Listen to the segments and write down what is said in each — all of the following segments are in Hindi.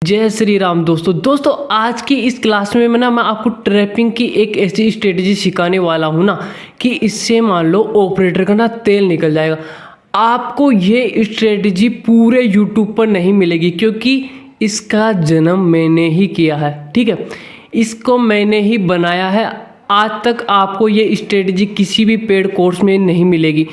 जय श्री राम दोस्तों आज की इस क्लास में मैं आपको ट्रैपिंग की एक ऐसी स्ट्रेटजी सिखाने वाला हूँ ना कि इससे मान लो ऑपरेटर का ना तेल निकल जाएगा। आपको ये स्ट्रेटजी पूरे यूट्यूब पर नहीं मिलेगी क्योंकि इसका जन्म मैंने ही किया है। ठीक है, इसको मैंने ही बनाया है। आज तक आपको ये स्ट्रेटजी किसी भी पेड कोर्स में नहीं मिलेगी।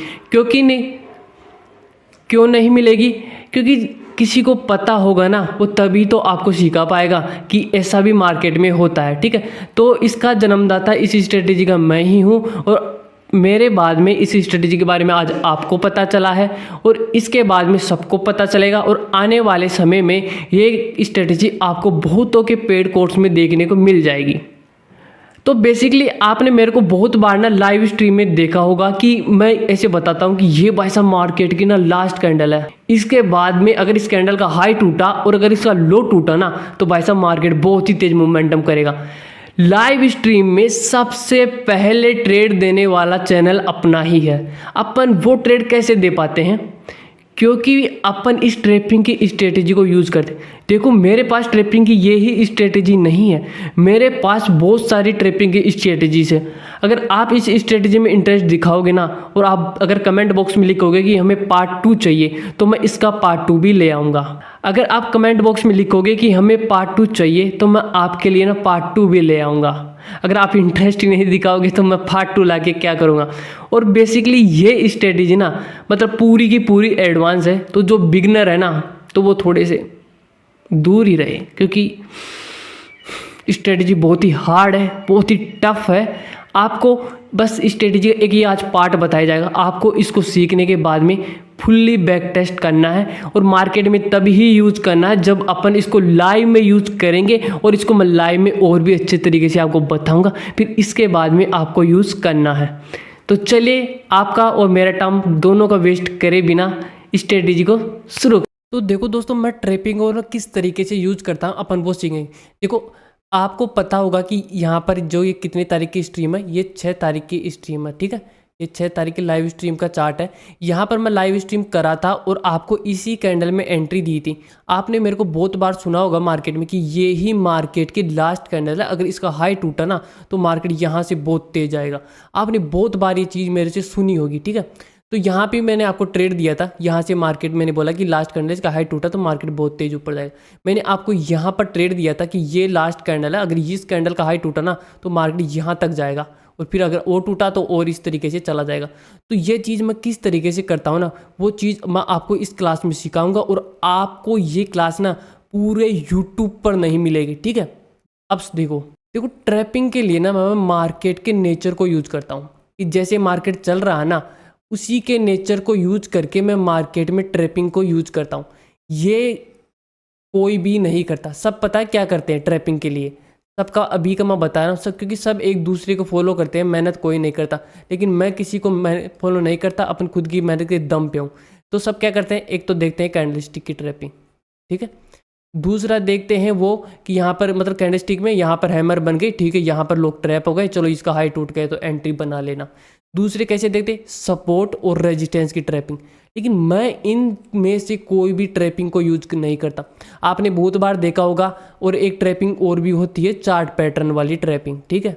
क्यों नहीं मिलेगी? क्योंकि किसी को पता होगा ना, वो तभी तो आपको सिखा पाएगा कि ऐसा भी मार्केट में होता है। ठीक है, तो इसका जन्मदाता इस स्ट्रेटेजी का मैं ही हूँ और मेरे बाद में इस स्ट्रेटेजी के बारे में आज आपको पता चला है और इसके बाद में सबको पता चलेगा और आने वाले समय में ये स्ट्रेटेजी आपको बहुतों के पेड कोर्स में देखने को मिल जाएगी। तो बेसिकली आपने मेरे को बहुत बार ना लाइव स्ट्रीम में देखा होगा कि मैं ऐसे बताता हूँ कि ये भाई साहब मार्केट की ना लास्ट कैंडल है। इसके बाद में अगर इस कैंडल का हाई टूटा और अगर इसका लो टूटा ना तो भाई साहब मार्केट बहुत ही तेज मोमेंटम करेगा। लाइव स्ट्रीम में सबसे पहले ट्रेड देने वाला चैनल अपना ही है। अपन वो ट्रेड कैसे दे पाते हैं? क्योंकि अपन इस ट्रैपिंग की स्ट्रेटेजी को यूज़ करते। देखो मेरे पास ट्रैपिंग की ये ही स्ट्रेटेजी नहीं है, मेरे पास बहुत सारी ट्रैपिंग की स्ट्रेटेजीज है। अगर आप इस स्ट्रेटेजी में इंटरेस्ट दिखाओगे ना और आप अगर कमेंट बॉक्स में लिखोगे कि हमें पार्ट 2 चाहिए तो मैं इसका पार्ट 2 भी ले आऊँगा। अगर आप कमेंट बॉक्स में लिखोगे कि हमें पार्ट 2 चाहिए तो मैं आपके लिए ना पार्ट 2 भी ले आऊँगा। अगर आप इंटरेस्ट ही नहीं दिखाओगे तो मैं पार्ट 2 लाके क्या करूँगा? और बेसिकली ये स्ट्रेटेजी ना मतलब पूरी की पूरी एडवांस है, तो जो बिगनर है ना तो वो थोड़े से दूर ही रहे क्योंकि स्ट्रेटेजी बहुत ही हार्ड है, बहुत ही टफ है। आपको बस स्ट्रेटेजी एक ही आज पार्ट बताया जाएगा। आपको इसको सीखने के बाद में फुल्ली बैक टेस्ट करना है और मार्केट में तभी ही यूज़ करना है जब अपन इसको लाइव में यूज़ करेंगे और इसको मैं लाइव में और भी अच्छे तरीके से आपको बताऊंगा। फिर इसके बाद में आपको यूज़ करना है। तो चलिए आपका और मेरा टाइम दोनों का वेस्ट करे बिना स्ट्रेटेजी को शुरू। तो देखो दोस्तों, मैं ट्रैपिंग और किस तरीके से यूज़ करता हूँ अपन वो सीखेंगे। देखो आपको पता होगा कि यहाँ पर जो ये कितने तारीख की स्ट्रीम है, ये 6 तारीख की स्ट्रीम है। ठीक है, ये 6 तारीख की लाइव स्ट्रीम का चार्ट है। यहाँ पर मैं लाइव स्ट्रीम करा था और आपको इसी कैंडल में एंट्री दी थी। आपने मेरे को बहुत बार सुना होगा मार्केट में कि ये ही मार्केट की लास्ट कैंडल है, अगर इसका हाई टूटा ना तो मार्केट यहाँ से बहुत तेज आएगा। आपने बहुत बार ये चीज़ मेरे से सुनी होगी। ठीक है, तो यहाँ पे मैंने आपको ट्रेड दिया था, यहाँ से मार्केट मैंने बोला कि लास्ट कैंडल का हाई टूटा तो मार्केट बहुत तेज ऊपर जाएगा। मैंने आपको यहाँ पर ट्रेड दिया था कि ये लास्ट कैंडल है, अगर इस कैंडल का हाई टूटा ना तो मार्केट यहाँ तक जाएगा और फिर अगर और टूटा तो और इस तरीके से चला जाएगा। तो ये चीज़ मैं किस तरीके से करता हूँ ना, वो चीज़ मैं आपको इस क्लास में सिखाऊंगा और आपको ये क्लास ना पूरे यूट्यूब पर नहीं मिलेगी। ठीक है, अब देखो ट्रैपिंग के लिए ना मैं मार्केट के नेचर को यूज करता हूँ कि जैसे मार्केट चल रहा है ना उसी के नेचर को यूज करके मैं मार्केट में ट्रैपिंग को यूज करता हूँ। ये कोई भी नहीं करता। सब पता है क्या करते हैं ट्रैपिंग के लिए? सबका अभी का मैं बता रहा हूँ सब, क्योंकि सब एक दूसरे को फॉलो करते हैं, मेहनत कोई नहीं करता। लेकिन मैं किसी को फॉलो नहीं करता, अपन खुद की मेहनत के दम पे हूँ। तो सब क्या करते हैं, एक तो देखते हैं कैंडलस्टिक की ट्रैपिंग। ठीक है, दूसरा देखते हैं वो कि यहाँ पर मतलब कैंडलस्टिक में यहाँ पर हैमर बन गई। ठीक है, यहाँ पर लोग ट्रैप हो गए, चलो इसका हाई टूट गए तो एंट्री बना लेना। दूसरे कैसे देखते, सपोर्ट और रेजिस्टेंस की ट्रैपिंग। लेकिन मैं इन में से कोई भी ट्रैपिंग को यूज नहीं करता। आपने बहुत बार देखा होगा। और एक ट्रैपिंग और भी होती है चार्ट पैटर्न वाली ट्रैपिंग। ठीक है,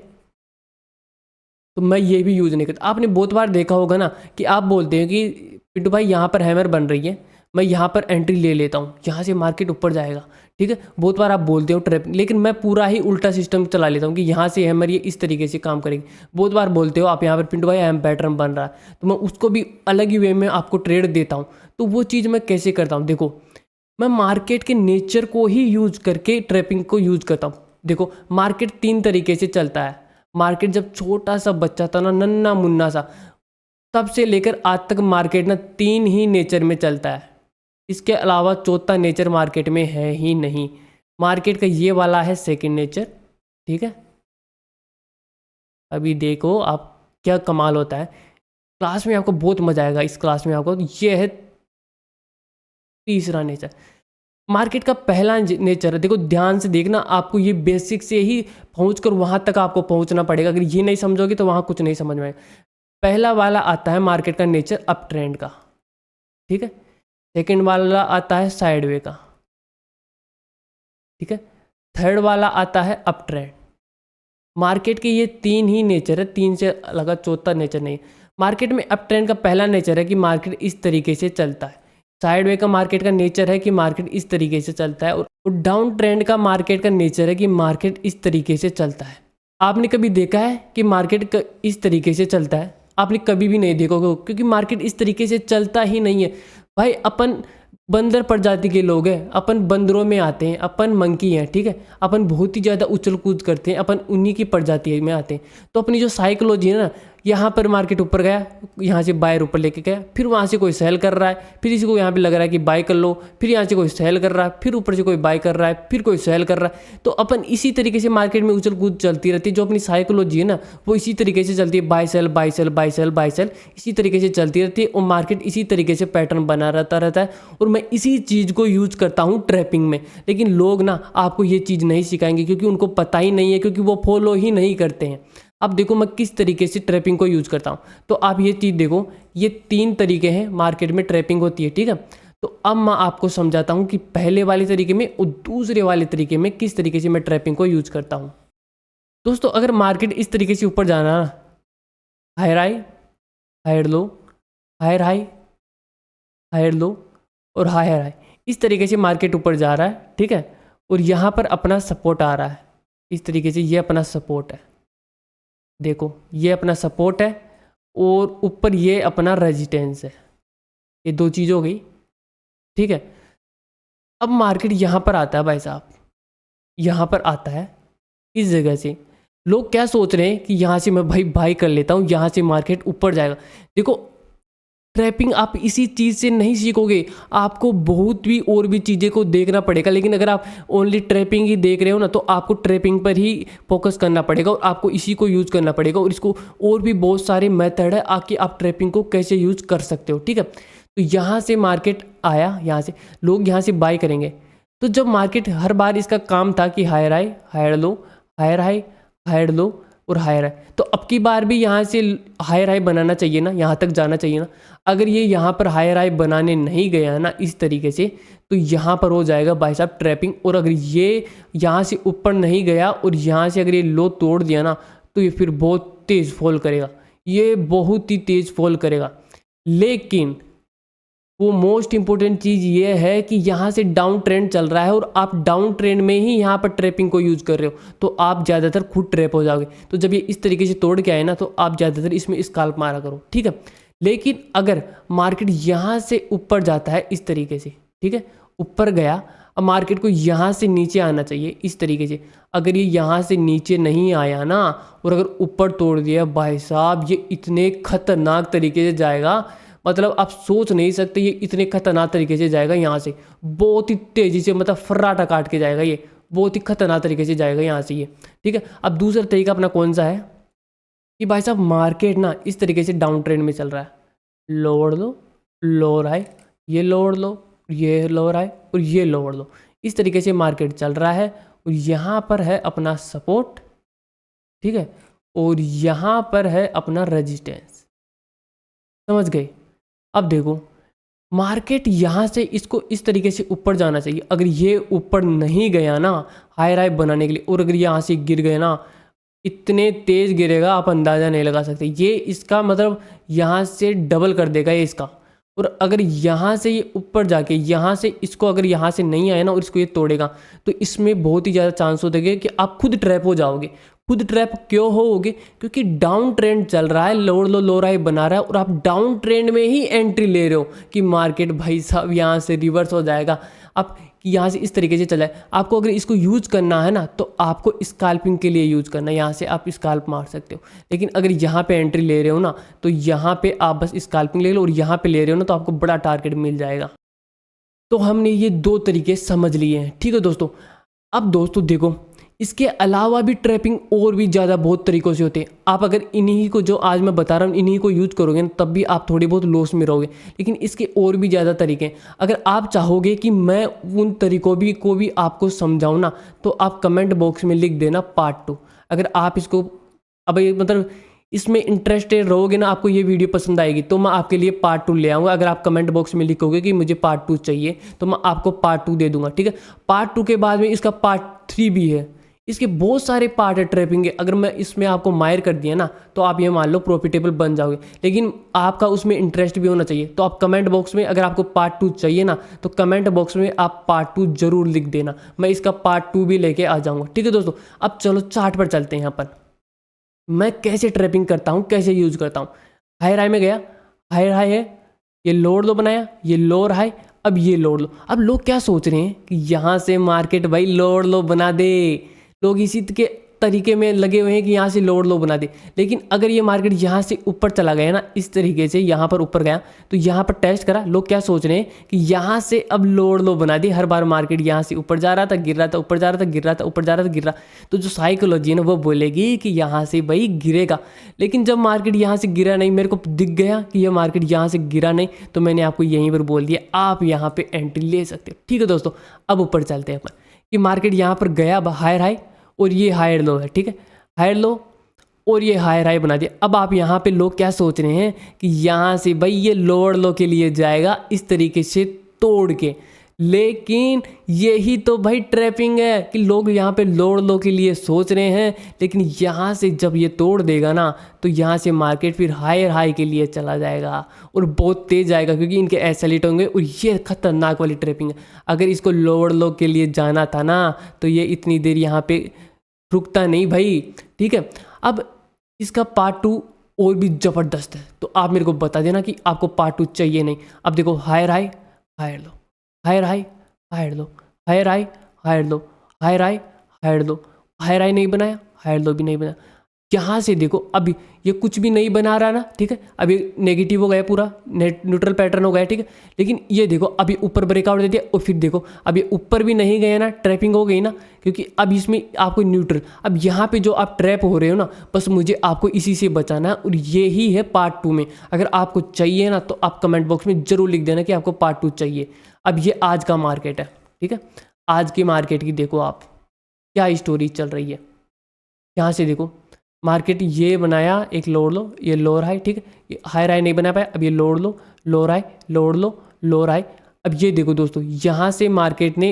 तो मैं ये भी यूज नहीं करता। आपने बहुत बार देखा होगा ना कि आप बोलते हैं कि पिंटू भाई यहाँ पर हैमर बन रही है, मैं यहाँ पर एंट्री ले लेता हूँ, यहाँ से मार्केट ऊपर जाएगा। ठीक है, बहुत बार आप बोलते हो ट्रैपिंग, लेकिन मैं पूरा ही उल्टा सिस्टम चला लेता हूँ कि यहाँ से हैमर ये इस तरीके से काम करेगी। बहुत बार बोलते हो आप यहाँ पर पिंटू भाई हैम पैटर्न बन रहा है, तो मैं उसको भी अलग ही वे में आपको ट्रेड देता हूँ। तो वो चीज़ मैं कैसे करता हूँ, देखो मैं मार्केट के नेचर को ही यूज करके ट्रैपिंग को यूज करता हूँ। देखो मार्केट 3 तरीके से चलता है। मार्केट जब छोटा सा बच्चा था ना, नन्ना मुन्ना सा, तब से लेकर आज तक मार्केट ना 3 ही नेचर में चलता है। इसके अलावा चौथा नेचर मार्केट में है ही नहीं। मार्केट का ये वाला है सेकंड नेचर। ठीक है, अभी देखो आप क्या कमाल होता है। क्लास में आपको बहुत मजा आएगा। इस क्लास में आपको ये है तीसरा नेचर। मार्केट का पहला नेचर है, देखो ध्यान से देखना, आपको ये बेसिक से ही पहुँच कर वहाँ तक आपको पहुँचना पड़ेगा। अगर ये नहीं समझोगे तो वहाँ कुछ नहीं समझ में आएगा। पहला वाला आता है मार्केट का नेचर अप ट्रेंड का। ठीक है, सेकंड वाला आता है साइडवे का। ठीक है। थर्ड वाला आता है अप ट्रेंड। मार्केट के ये तीन ही नेचर है, तीन से अलग चौथा नेचर नहीं। मार्केट में अप ट्रेंड का पहला नेचर है कि मार्केट इस तरीके से चलता है। साइड वे का मार्केट का नेचर है कि मार्केट इस तरीके से चलता है। और डाउन ट्रेंड का मार्केट का नेचर है कि मार्केट इस तरीके से चलता है। आपने कभी देखा है कि मार्केट इस तरीके से चलता है? आपने कभी भी नहीं देखा होगा, क्योंकि मार्केट इस तरीके से चलता ही नहीं है भाई। अपन बंदर प्रजाति के लोग हैं, अपन बंदरों में आते हैं, अपन मंकी हैं, ठीक है। अपन बहुत ही ज़्यादा उछल कूद करते हैं, अपन उन्हीं की प्रजाति में आते हैं। तो अपनी जो साइकोलॉजी है ना, यहाँ पर मार्केट ऊपर गया, यहाँ से बायर ऊपर लेके गया, फिर वहाँ से कोई सेल कर रहा है, फिर इसी को यहाँ पे लग रहा है कि बाय कर लो, फिर यहाँ से कोई सेल कर रहा है, फिर ऊपर से कोई बाय कर रहा है, फिर कोई सेल कर रहा है। तो अपन इसी तरीके से मार्केट में उछल कूद चलती रहती है। जो अपनी साइकोलॉजी है ना, वो इसी तरीके से चलती है, buy sell buy sell buy sell buy sell, इसी तरीके से चलती रहती है। और मार्केट इसी तरीके से पैटर्न बना रहता है। और मैं इसी चीज़ को यूज करता हूँ ट्रैपिंग में। लेकिन लोग ना आपको ये चीज़ नहीं सिखाएंगे, क्योंकि उनको पता ही नहीं है, क्योंकि वो फॉलो ही नहीं करते हैं। अब देखो मैं किस तरीके से ट्रैपिंग को यूज़ करता हूँ। तो आप ये चीज़ देखो, ये तीन तरीके हैं मार्केट में ट्रैपिंग होती है, ठीक है। तो अब मैं आपको समझाता हूँ कि पहले वाले तरीके में और दूसरे वाले तरीके में किस तरीके से मैं ट्रैपिंग को यूज़ करता हूँ। दोस्तों, अगर मार्केट इस तरीके से ऊपर जाना ना, higher high, higher low, higher high, higher low और हायर हाई, इस तरीके से मार्केट ऊपर जा रहा है, ठीक है। और यहाँ पर अपना सपोर्ट आ रहा है, इस तरीके से ये अपना सपोर्ट है। देखो ये अपना सपोर्ट है और ऊपर ये अपना रेजिस्टेंस है। ये दो चीज़ हो गई, ठीक है। अब मार्केट यहाँ पर आता है भाई साहब, यहाँ पर आता है इस जगह से। लोग क्या सोच रहे हैं कि यहाँ से मैं भाई बाई कर लेता हूँ, यहाँ से मार्केट ऊपर जाएगा। देखो ट्रैपिंग आप इसी चीज़ से नहीं सीखोगे, आपको बहुत भी और भी चीज़ें को देखना पड़ेगा। लेकिन अगर आप ओनली ट्रैपिंग ही देख रहे हो ना, तो आपको ट्रैपिंग पर ही फोकस करना पड़ेगा और आपको इसी को यूज़ करना पड़ेगा। और इसको और भी बहुत सारे मेथड है आके आप ट्रैपिंग को कैसे यूज़ कर सकते हो, ठीक है। तो यहाँ से मार्केट आया, यहाँ से लोग यहाँ से बाय करेंगे। तो जब मार्केट हर बार इसका काम था कि higher high, higher low, higher high, higher low और हायर हाई, तो अब की बार भी यहाँ से हायर हाई बनाना चाहिए ना, यहाँ तक जाना चाहिए ना। अगर ये यहाँ पर हायर हाई बनाने नहीं गया ना इस तरीके से, तो यहाँ पर हो जाएगा भाई साहब ट्रैपिंग। और अगर ये यहाँ से ऊपर नहीं गया और यहाँ से अगर ये लो तोड़ दिया ना, तो ये फिर बहुत तेज़ फॉल करेगा, ये बहुत ही तेज़ फॉल करेगा। लेकिन वो मोस्ट इंपॉर्टेंट चीज़ ये है कि यहाँ से डाउन ट्रेंड चल रहा है और आप डाउन ट्रेंड में ही यहाँ पर ट्रैपिंग को यूज़ कर रहे हो, तो आप ज़्यादातर खुद ट्रैप हो जाओगे। तो जब ये इस तरीके से तोड़ के आए ना, तो आप ज़्यादातर इसमें स्काल्प मारा करो, ठीक है। लेकिन अगर मार्केट यहाँ से ऊपर जाता है इस तरीके से, ठीक है, ऊपर गया, अब मार्केट को यहाँ से नीचे आना चाहिए इस तरीके से। अगर ये यहाँ से नीचे नहीं आया ना और अगर ऊपर तोड़ दिया भाई साहब, ये इतने खतरनाक तरीके से जाएगा, मतलब आप सोच नहीं सकते ये इतने खतरनाक तरीके से जाएगा। यहाँ से बहुत ही तेज़ी से, मतलब फर्राटा काट के जाएगा, ये बहुत ही खतरनाक तरीके से जाएगा यहाँ से ये, ठीक है। अब दूसरा तरीका अपना कौन सा है कि भाई साहब मार्केट ना इस तरीके से डाउन ट्रेंड में चल रहा है, लोअर लो, लोअर हाई, ये लोअर लो, ये लोअर हाई और ये लोअर लो, इस तरीके से मार्केट चल रहा है। और यहाँ पर है अपना सपोर्ट, ठीक है, और यहाँ पर है अपना रेजिस्टेंस। समझ गए? अब देखो मार्केट यहाँ से इसको इस तरीके से ऊपर जाना चाहिए। अगर ये ऊपर नहीं गया ना हायर हाई बनाने के लिए, और अगर यहाँ से गिर गए ना, इतने तेज़ गिरेगा आप अंदाज़ा नहीं लगा सकते। ये इसका मतलब यहाँ से डबल कर देगा ये इसका। और अगर यहाँ से ये ऊपर जाके यहाँ से इसको अगर यहाँ से नहीं आया ना और इसको ये तोड़ेगा, तो इसमें बहुत ही ज़्यादा चांस होते हैं कि आप खुद ट्रैप हो जाओगे। खुद ट्रैप क्यों होगे? क्योंकि डाउन ट्रेंड चल रहा है, लोअर लो लोअर हाई बना रहा है और आप डाउन ट्रेंड में ही एंट्री ले रहे हो कि मार्केट भाई साहब यहाँ से रिवर्स हो जाएगा। अब कि यहाँ से इस तरीके से चला है, आपको अगर इसको यूज़ करना है ना, तो आपको स्काल्पिंग के लिए यूज़ करना है। यहाँ से आप स्काल्प मार सकते हो। लेकिन अगर यहाँ पे एंट्री ले रहे हो ना, तो यहाँ पे आप बस स्काल्पिंग ले लो, और यहाँ पे ले रहे हो ना, तो आपको बड़ा टारगेट मिल जाएगा। तो हमने ये दो तरीके समझ लिए हैं, ठीक है दोस्तों। अब दोस्तों देखो, इसके अलावा भी ट्रैपिंग और भी ज़्यादा बहुत तरीक़ों से होते हैं। आप अगर इन्हीं को जो आज मैं बता रहा हूँ इन्हीं को यूज़ करोगे ना, तब भी आप थोड़ी बहुत लॉस में रहोगे। लेकिन इसके और भी ज़्यादा तरीके हैं। अगर आप चाहोगे कि मैं उन तरीक़ों को भी आपको समझाऊँ ना, तो आप कमेंट बॉक्स में लिख देना पार्ट 2। अगर आप इसको अब मतलब इसमें इंटरेस्टेड रहोगे ना, आपको ये वीडियो पसंद आएगी तो मैं आपके लिए पार्ट 2 ले आऊँगा। अगर आप कमेंट बॉक्स में लिखोगे कि मुझे पार्ट 2 चाहिए तो मैं आपको पार्ट 2 दे दूंगा, ठीक है। पार्ट 2 के बाद में इसका पार्ट 3 भी है। इसके बहुत सारे पार्ट है ट्रैपिंग के। अगर मैं इसमें आपको मायर कर दिया ना तो आप ये मान लो प्रॉफिटेबल बन जाओगे, लेकिन आपका उसमें इंटरेस्ट भी होना चाहिए। तो आप कमेंट बॉक्स में अगर आपको पार्ट 2 चाहिए ना तो कमेंट बॉक्स में आप पार्ट 2 जरूर लिख देना, मैं इसका पार्ट 2 भी लेके आ जाऊँगा, ठीक है दोस्तों। अब चलो चार्ट पर चलते हैं। यहाँ पर मैं कैसे ट्रैपिंग करता हूँ, कैसे यूज करता हूँ। हायर हाई में गया, हायर हाई है, ये लोअर लो बनाया, ये लोअर हाई, अब ये लोअर लो। अब लोग क्या सोच रहे हैं कि यहाँ से मार्केट भाई लोअर लो बना दे, लोग इसी के तरीके में लगे हुए हैं कि यहाँ से लोअर लो बना दे। लेकिन अगर ये मार्केट यहाँ से ऊपर चला गया ना, इस तरीके से यहाँ पर ऊपर गया तो यहाँ पर टेस्ट करा, लोग क्या सोच रहे हैं कि यहाँ से अब लोअर लो बना दी। हर बार मार्केट यहाँ से ऊपर जा रहा था, गिर रहा था, ऊपर जा रहा था, गिर रहा था, ऊपर जा रहा था, गिर रहा। तो जो साइकोलॉजी है ना वो बोलेगी कि यहाँ से भाई गिरेगा। लेकिन जब मार्केट यहाँ से गिरा नहीं, मेरे को दिख गया कि ये मार्केट यहाँ से गिरा नहीं, तो मैंने आपको यहीं पर बोल दिया आप यहाँ पे एंट्री ले सकते हो, ठीक है दोस्तों। अब ऊपर चलते हैं अपन कि मार्केट यहाँ पर गया हायर हाई और ये हायर लो है, ठीक है। हायर लो और ये हायर हाई बना दिया। अब आप यहाँ पे लोग क्या सोच रहे हैं कि यहाँ से भाई ये लोअर लो के लिए जाएगा इस तरीके से तोड़ के। लेकिन यही तो भाई ट्रैपिंग है कि लोग यहाँ पे लोअर लो के लिए सोच रहे हैं, लेकिन यहाँ से जब ये तोड़ देगा ना तो यहाँ से मार्केट फिर हायर हाई के लिए चला जाएगा और बहुत तेज जाएगा, क्योंकि इनके एसएलइट होंगे। और ये खतरनाक वाली ट्रैपिंग है। अगर इसको लोअर लो के लिए जाना था ना तो ये इतनी देर यहाँ पे रुकता नहीं भाई, ठीक है। अब इसका पार्ट 2 और भी ज़बरदस्त है, तो आप मेरे को बता देना कि आपको पार्ट 2 चाहिए नहीं। अब देखो higher high, higher low, higher high, higher low, higher high, higher low, higher high, higher low. Higher high नहीं बनाया, हायर लो भी नहीं बनाया। यहाँ से देखो अभी ये कुछ भी नहीं बना रहा ना, ठीक है। अभी नेगेटिव हो गया पूरा, नेट न्यूट्रल पैटर्न हो गया, ठीक है। लेकिन ये देखो अभी ऊपर ब्रेकआउट दे दिया और फिर देखो अभी ऊपर भी नहीं गया ना, ट्रैपिंग हो गई ना, क्योंकि अब इसमें आपको न्यूट्रल। अब यहाँ पे जो आप ट्रैप हो रहे हो ना, बस मुझे आपको इसी से बचाना है और ये ही है पार्ट 2 में। अगर आपको चाहिए ना तो आप कमेंट बॉक्स में जरूर लिख देना कि आपको पार्ट 2 चाहिए। अब ये आज का मार्केट है, ठीक है। आज की मार्केट की देखो आप क्या स्टोरी चल रही है। यहाँ से देखो मार्केट ये बनाया एक लोअर लो, ये लोअर हाई, ठीक है। ये हायर हाई नहीं बना पाया, अब ये लोअर लो, लोअर हाई, लोअर लो, लोअर हाई। अब ये देखो दोस्तों यहाँ से मार्केट ने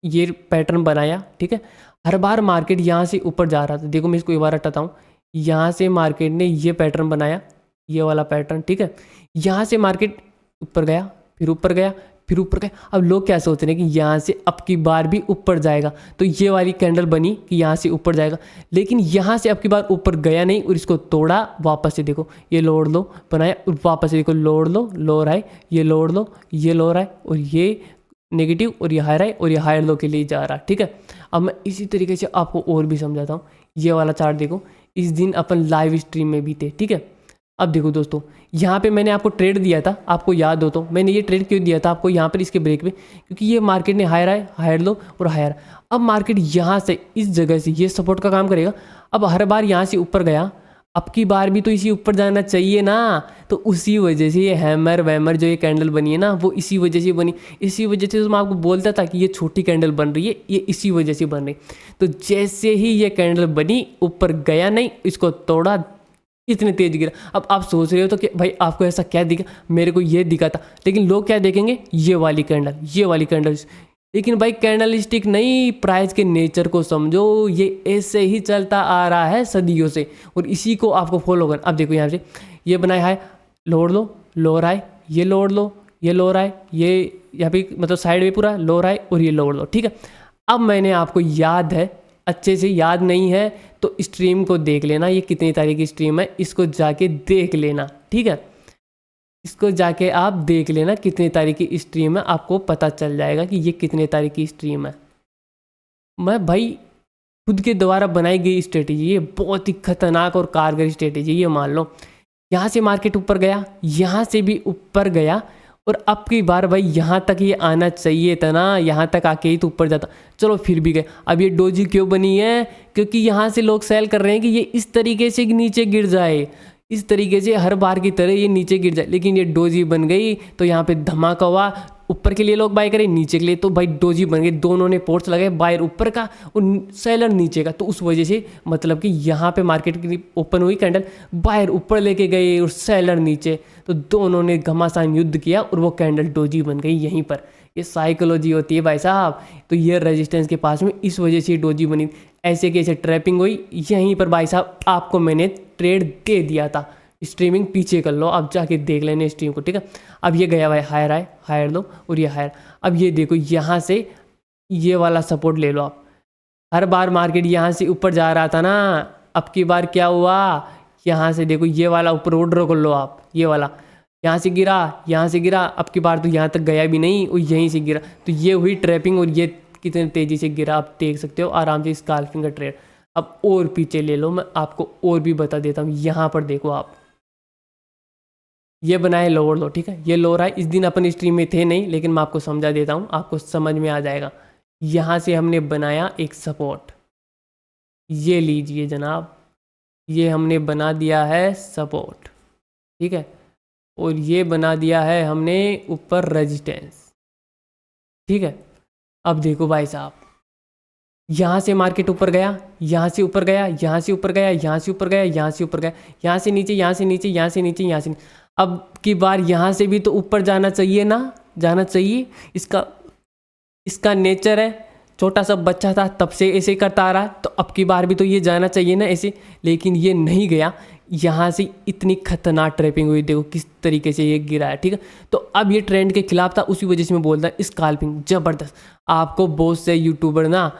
ये पैटर्न बनाया, ठीक है। हर बार मार्केट यहाँ से ऊपर जा रहा था। देखो मैं इसको एक बार हटाता हूँ। यहाँ से मार्केट ने ये पैटर्न बनाया, ये वाला पैटर्न, ठीक है। यहाँ से मार्केट ऊपर गया, फिर ऊपर गया, फिर ऊपर गया। अब लोग क्या सोच रहे हैं कि यहाँ से अब की बार भी ऊपर जाएगा, तो ये वाली कैंडल बनी कि यहाँ से ऊपर जाएगा। लेकिन यहाँ से अब की बार ऊपर गया नहीं और इसको तोड़ा। वापस से देखो ये लोअर लो बनाया और वापस से देखो लोअर लो, लोअर हाई, ये लोअर लो, ये लोअर हाई और ये नेगेटिव और ये हायर हाई और ये हायर लो के लिए जा रहा, ठीक है। अब मैं इसी तरीके से आपको और भी समझाता हूँ। ये वाला चार्ट देखो, इस दिन अपन लाइव स्ट्रीम में भी थे, ठीक है। अब देखो दोस्तों यहाँ पे मैंने आपको ट्रेड दिया था, आपको याद हो तो मैंने ये ट्रेड क्यों दिया था आपको यहाँ पर इसके ब्रेक पे, क्योंकि ये मार्केट ने हायर आए, हायर लो और हायर। अब मार्केट यहाँ से इस जगह से ये सपोर्ट का काम करेगा। अब हर बार यहाँ से ऊपर गया, अब की बार भी तो इसी ऊपर जाना चाहिए ना। तो उसी वजह से ये हैमर वैमर जो ये कैंडल बनी है ना वो इसी वजह से बनी। इसी वजह से तो मैं आपको बोलता था कि ये छोटी कैंडल बन रही है, ये इसी वजह से बन रही। तो जैसे ही ये कैंडल बनी ऊपर गया नहीं, इसको तोड़ा, इतने तेज गिरा। अब आप सोच रहे हो तो कि भाई आपको ऐसा क्या दिखा, मेरे को ये दिखा था। लेकिन लोग क्या देखेंगे, ये वाली कैंडल, ये वाली कैंडल। लेकिन भाई कैंडल स्टिक नहीं, प्राइस के नेचर को समझो। ये ऐसे ही चलता आ रहा है सदियों से और इसी को आपको फॉलो करना। अब देखो यहाँ से ये बनाया है, लोअर लो, लोअर हाई, ये लोअर लो, ये लोअर हाई, ये यहाँ पे मतलब साइड में पूरा लोअर हाई और ये लोअर लो, ठीक है। अब मैंने आपको याद है, अच्छे से याद नहीं है तो स्ट्रीम को देख लेना, ये कितनी तारीख की स्ट्रीम है इसको जाके देख लेना, ठीक है। इसको जाके आप देख लेना कितनी तारीख की स्ट्रीम है, आपको पता चल जाएगा कि ये कितने तारीख की स्ट्रीम है। मैं भाई खुद के द्वारा बनाई गई स्ट्रेटेजी, ये बहुत ही खतरनाक और कारगर स्ट्रेटेजी। ये मान लो यहाँ से मार्केट ऊपर गया, यहाँ से भी ऊपर गया और अब की बार भाई यहाँ तक ये आना चाहिए था ना, यहाँ तक आके ही तो ऊपर जाता। चलो फिर भी गए। अब ये डोजी क्यों बनी है, क्योंकि यहाँ से लोग सेल कर रहे हैं कि ये इस तरीके से नीचे गिर जाए, इस तरीके से हर बार की तरह ये नीचे गिर जाए। लेकिन ये डोजी बन गई तो यहाँ पे धमाका हुआ, ऊपर के लिए लोग बाय करें, नीचे के लिए, तो भाई डोजी बन गए, दोनों ने पोर्ट्स लगाए, बायर ऊपर का और सेलर नीचे का। तो उस वजह से मतलब कि यहाँ पे मार्केट की ओपन हुई कैंडल, बायर ऊपर लेके गए और सेलर नीचे, तो दोनों ने घमासान युद्ध किया और वो कैंडल डोजी बन गई यहीं पर। ये साइकोलॉजी होती है भाई साहब। तो ये रेजिस्टेंस के पास में इस वजह से डोजी बनी, ऐसे कैसे ट्रैपिंग हुई यहीं पर भाई साहब। आपको मैंने ट्रेड दे दिया था, स्ट्रीमिंग पीछे कर लो, आप जाके देख लेने स्ट्रीम को, ठीक है। अब ये गया भाई हायर आए, हायर लो और ये हायर। अब ये देखो यहाँ से ये वाला सपोर्ट ले लो आप। हर बार मार्केट यहाँ से ऊपर जा रहा था ना, अब की बार क्या हुआ, यहाँ से देखो ये वाला ऊपर ऑर्डर कर लो आप, ये वाला यहाँ से गिरा, यहाँ से गिरा, अब की बार तो यहाँ तक गया भी नहीं और यहीं से गिरा। तो ये हुई ट्रैपिंग और ये कितनी तेज़ी से गिरा आप देख सकते हो आराम से स्काल्पिंग का ट्रेड। अब और पीछे ले लो, मैं आपको और भी बता देता हूँ। यहाँ पर देखो आप, ये बनाए लोअर लो, ठीक है। ये लोअर है, इस दिन अपन स्ट्रीम में थे नहीं, लेकिन मैं आपको समझा देता हूँ, आपको समझ में आ जाएगा। यहाँ से हमने बनाया एक सपोर्ट, ये लीजिए जनाब, ये हमने बना दिया है सपोर्ट, ठीक है। और ये बना दिया है हमने ऊपर रेजिस्टेंस, ठीक है। अब देखो भाई साहब, यहाँ से मार्केट ऊपर गया, यहाँ से ऊपर गया, यहाँ से ऊपर गया, यहाँ से ऊपर गया, यहाँ से ऊपर गया, यहाँ से नीचे, यहाँ से नीचे, यहाँ से नीचे, यहाँ से अब की बार यहाँ से भी तो ऊपर जाना चाहिए ना, जाना चाहिए। इसका नेचर है, छोटा सा बच्चा था तब से ऐसे करता आ रहा है, तो अब की बार भी तो ये जाना चाहिए ना ऐसे, लेकिन ये नहीं गया। यहाँ से इतनी खतरनाक ट्रैपिंग हुई, देखो किस तरीके से ये गिरा है, ठीक है। तो अब ये ट्रेंड के खिलाफ था, उसी वजह से मैं बोलता हूँ स्काल्पिंग ज़बरदस्त। आपको बहुत से यूट्यूबर ना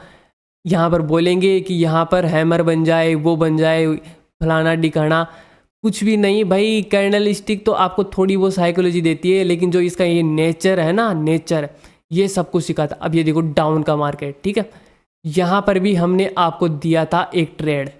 यहाँ पर बोलेंगे कि यहाँ पर हैमर बन जाए, वो बन जाए, फलाना डिकाना, कुछ भी नहीं भाई। कैंडल स्टिक तो आपको थोड़ी वो साइकोलॉजी देती है, लेकिन जो इसका ये नेचर है ना, नेचर ये सब कुछ सिखाता। अब ये देखो डाउन का मार्केट, ठीक है। यहाँ पर भी हमने आपको दिया था एक ट्रेड,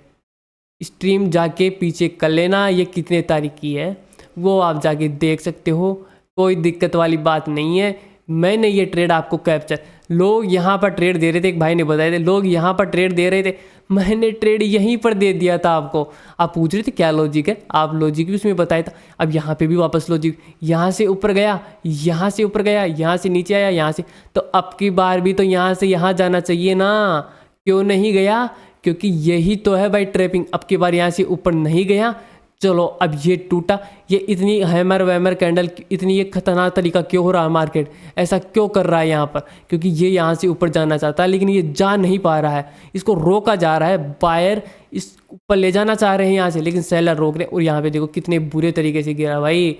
स्ट्रीम जाके पीछे कर लेना, ये कितने तारीख की है वो आप जाके देख सकते हो, कोई दिक्कत वाली बात नहीं है। मैंने ये ट्रेड आपको कैप्चर, लोग यहाँ पर ट्रेड दे रहे थे, एक भाई ने बताया थे, लोग यहाँ पर ट्रेड दे रहे थे, मैंने ट्रेड यहीं पर दे दिया था आपको। आप पूछ रहे थे क्या लॉजिक है, आप लॉजिक भी उसमें बताया था। अब यहाँ पे भी वापस लॉजिक, यहाँ से ऊपर गया, यहाँ से ऊपर गया, यहाँ से नीचे आया, यहाँ से, तो अब की बार भी तो यहाँ से यहाँ जाना चाहिए ना, क्यों नहीं गया, क्योंकि यही तो है भाई ट्रैपिंग। अब की बार यहाँ से ऊपर नहीं गया, चलो अब ये टूटा। ये इतनी हैमर वैमर कैंडल, इतनी ये खतरनाक तरीका क्यों हो रहा है, मार्केट ऐसा क्यों कर रहा है यहाँ पर, क्योंकि ये यहाँ से ऊपर जाना चाहता है लेकिन ये जा नहीं पा रहा है, इसको रोका जा रहा है। बायर इस ऊपर ले जाना चाह रहे हैं यहाँ से, लेकिन सेलर रोक रहे हैं। और यहाँ पे देखो कितने बुरे तरीके से गिरा भाई।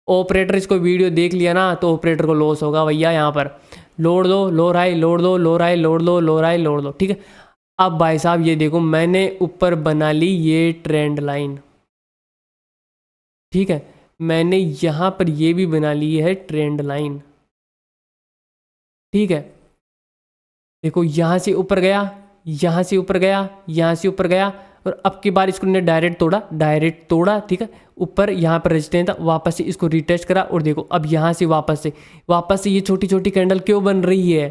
ऑपरेटर इसको वीडियो देख लिया ना तो ऑपरेटर को लॉस होगा भैया। यहाँ पर लोड दो, लो राय, लोड दो, लो राय, लोड दो, लो राय, लोड दो, ठीक है। अब भाई साहब ये देखो, मैंने ऊपर बना ली ये ट्रेंड लाइन, ठीक है। मैंने यहाँ पर ये भी बना ली है ट्रेंड लाइन, ठीक है। देखो यहाँ से ऊपर गया, यहाँ से ऊपर गया, यहाँ से ऊपर गया, और अब की बार इसको ने डायरेक्ट तोड़ा, ठीक है। ऊपर यहाँ पर रेजिस्टेंस था, वापस से इसको रिटेस्ट करा, और देखो अब यहाँ से वापस से ये छोटी छोटी कैंडल क्यों बन रही है,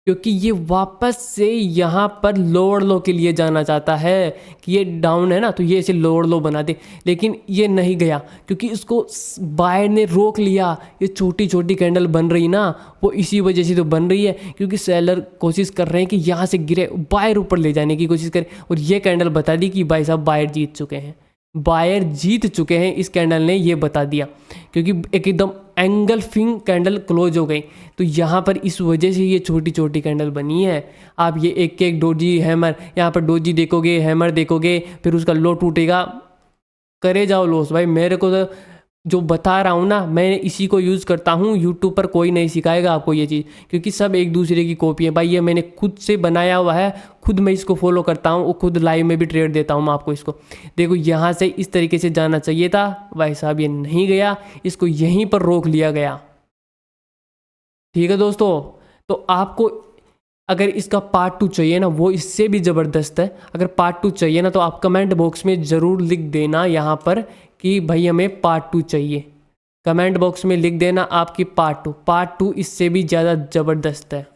क्योंकि ये वापस से यहाँ पर लोअर लो के लिए जाना चाहता है कि ये डाउन है ना, तो ये इसे लोअर लो बना दे, लेकिन ये नहीं गया क्योंकि इसको बायर ने रोक लिया। ये छोटी छोटी कैंडल बन रही ना, वो इसी वजह से तो बन रही है क्योंकि सेलर कोशिश कर रहे हैं कि यहाँ से गिरे, बायर ऊपर ले जाने की कोशिश करे। और ये कैंडल बता दी कि भाई साहब बायर जीत चुके हैं, बायर जीत चुके हैं, इस कैंडल ने ये बता दिया, क्योंकि एकदम एंगल फिंग कैंडल क्लोज हो गई। तो यहाँ पर इस वजह से ये छोटी छोटी कैंडल बनी है। आप ये एक एक डोजी हैमर, यहाँ पर डोजी देखोगे, हैमर देखोगे, फिर उसका लो टूटेगा, करे जाओ लॉस भाई। मेरे को तो जो बता रहा हूँ ना, मैं इसी को यूज़ करता हूँ, यूट्यूब पर कोई नहीं सिखाएगा आपको ये चीज़, क्योंकि सब एक दूसरे की कॉपी है भाई। ये मैंने खुद से बनाया हुआ है, खुद मैं इसको फॉलो करता हूँ, खुद लाइव में भी ट्रेड देता हूँ मैं आपको। इसको देखो यहाँ से इस तरीके से जाना चाहिए था भाई साहब, ये नहीं गया, इसको यहीं पर रोक लिया गया, ठीक है दोस्तों। तो आपको अगर इसका पार्ट 2 चाहिए ना, वो इससे भी ज़बरदस्त है। अगर पार्ट 2 चाहिए ना तो आप कमेंट बॉक्स में ज़रूर लिख देना यहाँ पर कि भाई हमें पार्ट 2 चाहिए। कमेंट बॉक्स में लिख देना आपकी पार्ट 2 इससे भी ज़्यादा ज़बरदस्त है।